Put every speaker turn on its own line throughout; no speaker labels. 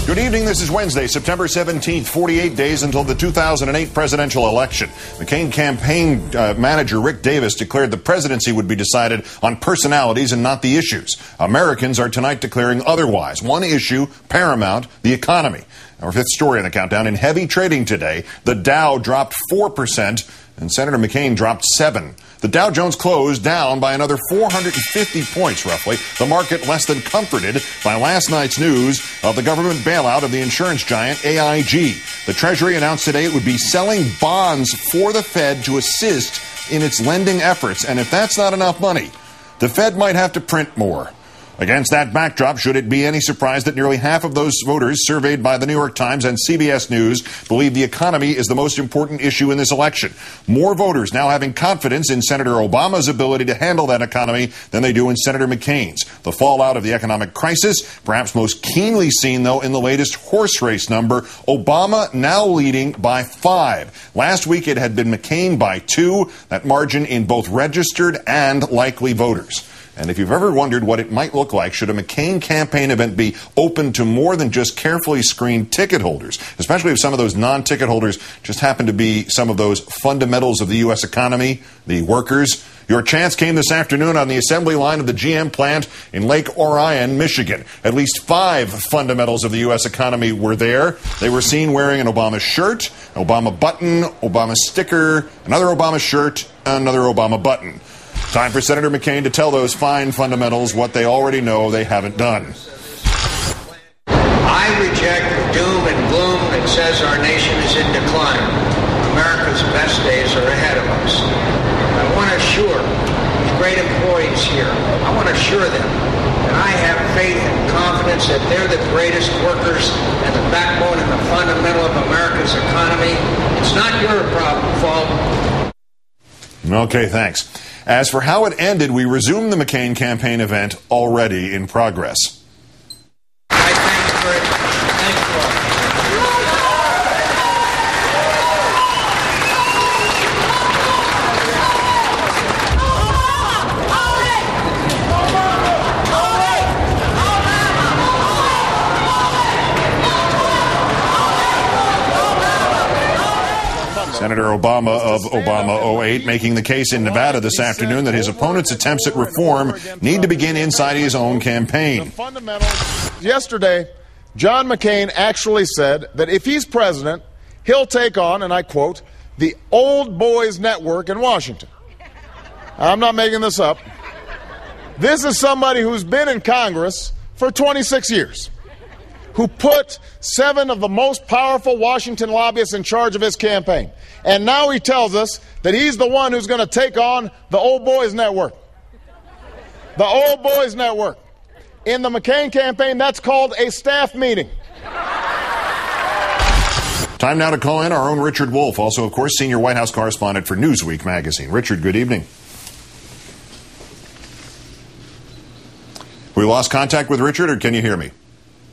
Good evening. This is Wednesday, September 17th, 48 days until the 2008 presidential election. McCain campaign manager Rick Davis declared the presidency would be decided on personalities and not the issues. Americans are tonight declaring otherwise. One issue, paramount, the economy. Our fifth story on the countdown. In heavy trading today, the Dow dropped 4% and Senator McCain dropped 7%. The Dow Jones closed down by another 450 points, roughly. The market less than comforted by last night's news of the government bailout of the insurance giant AIG. The Treasury announced today it would be selling bonds for the Fed to assist in its lending efforts. And if that's not enough money, the Fed might have to print more. Against that backdrop, should it be any surprise that nearly half of those voters surveyed by the New York Times and CBS News believe the economy is the most important issue in this election? More voters now having confidence in Senator Obama's ability to handle that economy than they do in Senator McCain's. The fallout of the economic crisis, perhaps most keenly seen, though, in the latest horse race number. Obama now leading by 5. Last week it had been McCain by 2. That margin in both registered and likely voters. And if you've ever wondered what it might look like should a McCain campaign event be open to more than just carefully screened ticket holders, especially if some of those non-ticket holders just happen to be some of those fundamentals of the U.S. economy, the workers. Your chance came this afternoon on the assembly line of the GM plant in Lake Orion, Michigan. At least 5 fundamentals of the U.S. economy were there. They were seen wearing an Obama shirt, an Obama button, Obama sticker, another Obama shirt, another Obama button. Time for Senator McCain to tell those fine fundamentals what they already know they haven't done.
I reject the doom and gloom that says our nation is in decline. America's best days are ahead of us. I want to assure the great employees here, I want to assure them that I have faith and confidence that they're the greatest workers and the backbone and the fundamental of America's economy. It's not your fault.
Okay, thanks. As for how it ended, we resumed the McCain campaign event already in progress.
I thank you very much. Thank you all.
Senator Obama of Obama 08 making the case in Nevada this afternoon that his opponent's attempts at reform need to begin inside his own campaign.
Yesterday, John McCain actually said that if he's president, he'll take on, and I quote, the old boys network in Washington. I'm not making this up. This is somebody who's been in Congress for 26 years, who put 7 of the most powerful Washington lobbyists in charge of his campaign. And now he tells us that he's the one who's going to take on the old boys network. The old boys network. In the McCain campaign, that's called a staff meeting.
Time now to call in our own Richard Wolff, also, of course, senior White House correspondent for Newsweek magazine. Richard, good evening. We lost contact with Richard, or can you hear me?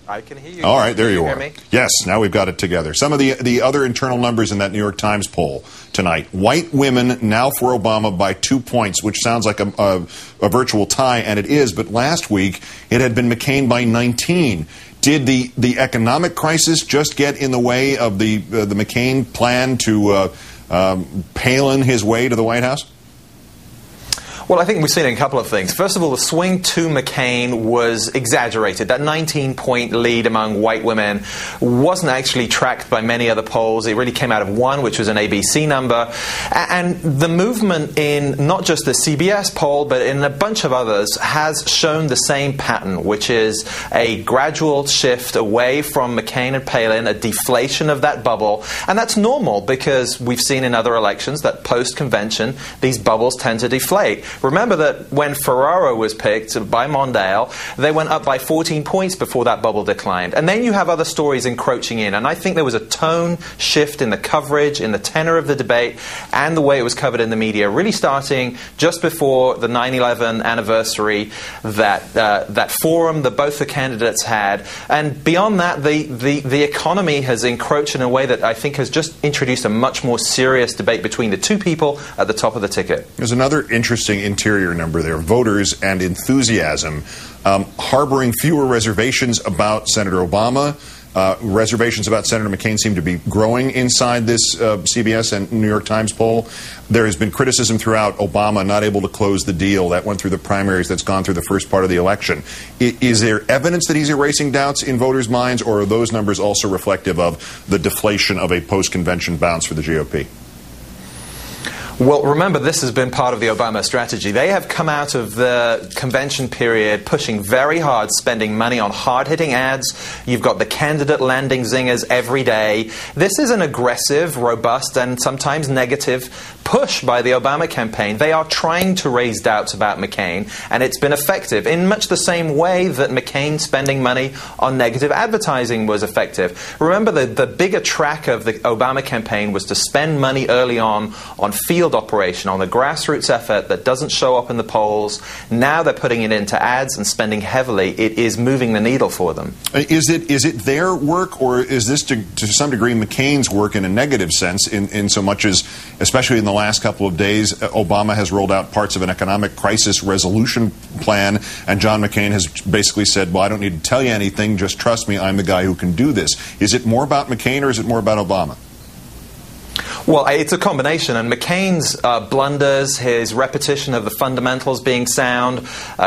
I can hear you.
All right, there you
hear
are.
Me?
Yes, now we've got it together. Some of the other internal numbers in that New York Times poll tonight. White women now for Obama by 2 points, which sounds like a virtual tie, and it is. But last week, it had been McCain by 19. Did the economic crisis just get in the way of the McCain plan to Palin his way to the White House?
Well, I think we've seen a couple of things. First of all, the swing to McCain was exaggerated. That 19-point lead among white women wasn't actually tracked by many other polls. It really came out of one, which was an ABC number. And the movement in not just the CBS poll, but in a bunch of others, has shown the same pattern, which is a gradual shift away from McCain and Palin, a deflation of that bubble. And that's normal because we've seen in other elections that post-convention, these bubbles tend to deflate. Remember that when Ferraro was picked by Mondale, they went up by 14 points before that bubble declined. And then you have other stories encroaching in. And I think there was a tone shift in the coverage, in the tenor of the debate, and the way it was covered in the media, really starting just before the 9/11 anniversary, that forum that both the candidates had. And beyond that, the economy has encroached in a way that I think has just introduced a much more serious debate between the two people at the top of the ticket.
There's another interesting interior number there. Voters and enthusiasm harboring fewer reservations about Senator Obama Reservations about Senator McCain seem to be growing inside this CBS and New York Times poll. There has been criticism throughout Obama not able to close the deal. That went through the primaries, that's gone through the first part of the election. Is there evidence that he's erasing doubts in voters' minds, or are those numbers also reflective of the deflation of a post-convention bounce for the GOP?
Well, remember, this has been part of the Obama strategy. They have come out of the convention period pushing very hard, spending money on hard-hitting ads. You've got the candidate landing zingers every day. This is an aggressive, robust, and sometimes negative push by the Obama campaign. They are trying to raise doubts about McCain, and it's been effective in much the same way that McCain spending money on negative advertising was effective. Remember, the bigger track of the Obama campaign was to spend money early on field operation, on the grassroots effort that doesn't show up in the polls. Now they're putting it into ads and spending heavily. It is moving the needle for them.
Is it their work, or is this to some degree McCain's work in a negative sense, in so much as, especially in the last couple of days, Obama has rolled out parts of an economic crisis resolution plan, and John McCain has basically said, well, I don't need to tell you anything, just trust me, I'm the guy who can do this. Is it more about McCain, or is it more about Obama?
Well, it's a combination, and McCain's blunders, his repetition of the fundamentals being sound,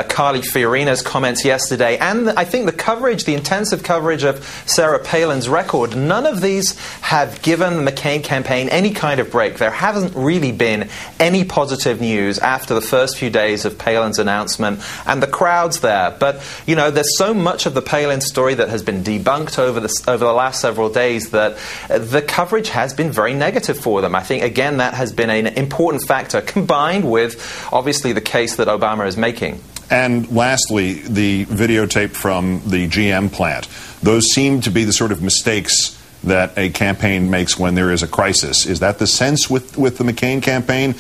Carly Fiorina's comments yesterday, and I think the coverage, the intensive coverage of Sarah Palin's record, none of these have given the McCain campaign any kind of break. There hasn't really been any positive news after the first few days of Palin's announcement, and the crowd's there. But, you know, there's so much of the Palin story that has been debunked over the last several days that the coverage has been very negative for them. I think, again, that has been an important factor, combined with, obviously, the case that Obama is making.
And lastly, the videotape from the GM plant. Those seem to be the sort of mistakes that a campaign makes when there is a crisis. Is that the sense with the McCain campaign?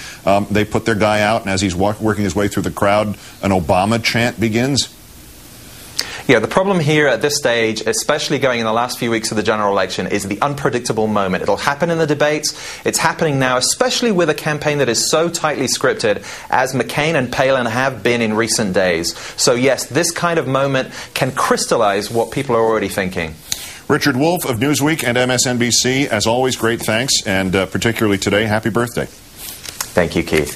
They put their guy out, and as he's working his way through the crowd, an Obama chant begins?
Yeah, the problem here at this stage, especially going in the last few weeks of the general election, is the unpredictable moment. It'll happen in the debates. It's happening now, especially with a campaign that is so tightly scripted as McCain and Palin have been in recent days. So yes, this kind of moment can crystallize what people are already thinking.
Richard Wolff of Newsweek and MSNBC, as always, great thanks, and particularly today, happy birthday.
Thank you, Keith.